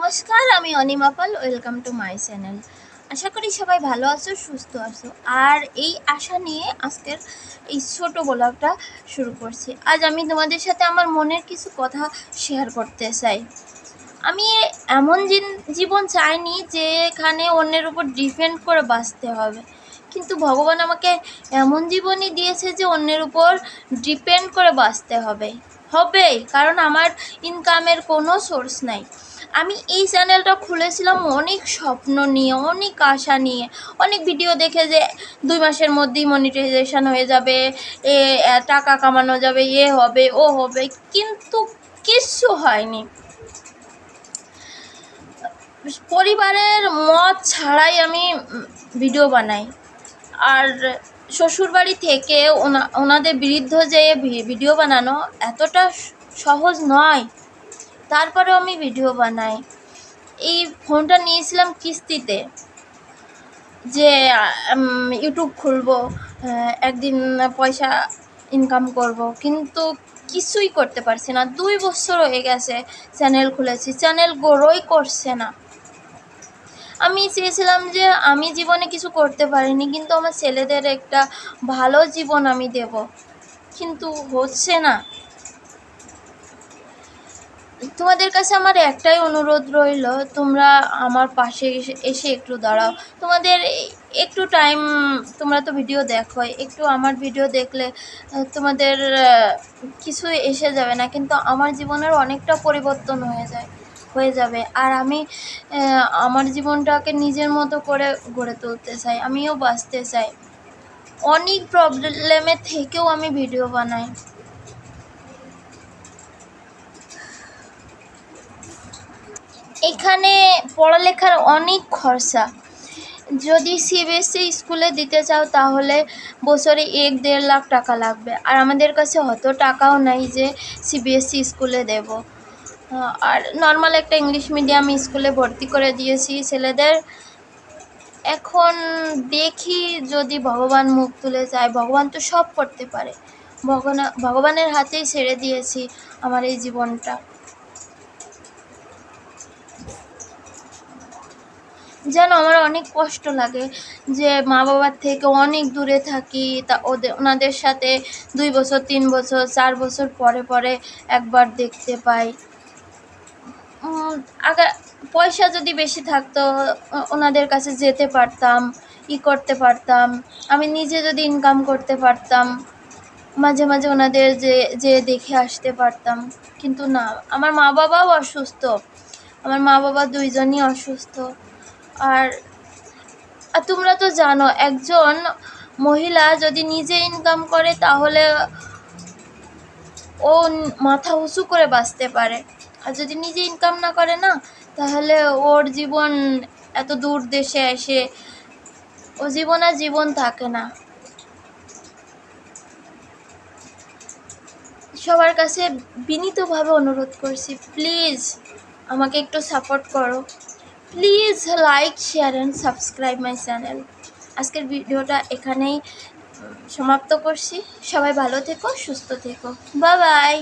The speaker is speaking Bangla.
নমস্কার, আমি Anima Pal. Welcome to my channel. আশা করি সবাই ভালো আছো, সুস্থ আছো। আর এই আশা নিয়ে আজকের এই ছোট ব্লগটা শুরু করছি। আজ আমি তোমাদের সাথে আমার মনের কিছু কথা শেয়ার করতে চাই। আমি এমন জীবন চাইনি যেখানে অন্যের উপর ডিপেন্ড করে বাঁচতে হবে, কিন্তু ভগবান আমাকে এমন জীবনই দিয়েছে যে অন্যের উপর ডিপেন্ড করে বাঁচতে হবেই, কারণ আমার ইনকামের কোনো সোর্স নাই। আমি এই চ্যানেলটা খুলেছিলাম অনেক স্বপ্ন নিয়ে, অনেক আশা নিয়ে, অনেক ভিডিও দেখে যে 2 মাসের মধ্যেই মনিটাইজেশন হয়ে যাবে, টাকা কামানো যাবে, হবে ও হবে, কিন্তু কিচ্ছু হয়নি। পরিবারের মত ছাড়াই আমি ভিডিও বানাই। আর শ্বশুরবাড়ি থেকে ওনাদের বিরুদ্ধে যে ভিডিও বানানো এতটা সহজ নয়, তারপরেও আমি ভিডিও বানাই। এই ফোনটা নিয়েছিলাম কিস্তিতে, যে ইউটিউব খুলবো, একদিন পয়সা ইনকাম করব, কিন্তু কিছুই করতে পারছি না। 2 বছর হয়ে গেছে চ্যানেল খুলেছি, চ্যানেল গ্রোই করছে না। আমি চেয়েছিলাম যে আমি জীবনে কিছু করতে পারিনি, কিন্তু আমার ছেলেদের একটা ভালো জীবন আমি দেব, কিন্তু হচ্ছে না। তোমাদের কাছে আমার একটাই অনুরোধ রইল, তোমরা আমার পাশে এসে একটু দাঁড়াও। তোমাদের একটু টাইম, তোমরা তো ভিডিও দেখো, একটু আমার ভিডিও দেখলে তোমাদের কিছু এসে যাবে না, কিন্তু আমার জীবনের অনেকটা পরিবর্তন হয়ে যাবে। আর আমি আমার জীবনটাকে নিজের মতো করে গড়ে তুলতে চাই, আমিও বাঁচতে চাই। অনেক প্রবলেমে থেকেও আমি ভিডিও বানাই। এখানে পড়ালেখার অনেক খরচা। যদি সিবিএসসি স্কুলে দিতে চাও তাহলে বছরে 1-1.5 লাখ টাকা লাগবে, আর আমাদের কাছে অত টাকাও নাই যে সিবিএসসি স্কুলে দেব। আর নর্মাল একটা ইংলিশ মিডিয়াম স্কুলে ভর্তি করে দিয়েছি ছেলেদের। এখন দেখি যদি ভগবান মুখ তুলে যায়, ভগবান তো সব করতে পারে। ভগবানের হাতেই ছেড়ে দিয়েছি আমার এই জীবনটা। যেন আমার অনেক কষ্ট লাগে যে মা বাবার থেকে অনেক দূরে থাকি, তা ওনাদের সাথে 2 বছর, 3 বছর, 4 বছর পরে পরে একবার দেখতে পাই। আগে পয়সা যদি বেশি থাকতো ওনাদের কাছে যেতে পারতাম, করতে পারতাম। আমি নিজে যদি ইনকাম করতে পারতাম, মাঝে মাঝে ওনাদের যে দেখে আসতে পারতাম, কিন্তু না। আমার মা বাবাও অসুস্থ, আমার মা বাবা 2 জনই অসুস্থ। আর তোমরা তো জানো, একজন মহিলা যদি নিজে ইনকাম করে তাহলে ও মাথা উঁচু করে বাঁচতে পারে, আর যদি নিজে ইনকাম না করে না, তাহলে ওর জীবন এত দূর দেশে এসে ও জীবন আর জীবন থাকে না। সবার কাছে বিনীতভাবে অনুরোধ করছি, প্লিজ আমাকে একটু সাপোর্ট করো। Please like, share and subscribe my channel. আজকের ভিডিওটা এখানেই সমাপ্ত করছি। সবাই ভালো থেকো, সুস্থ থেকো। Bye bye.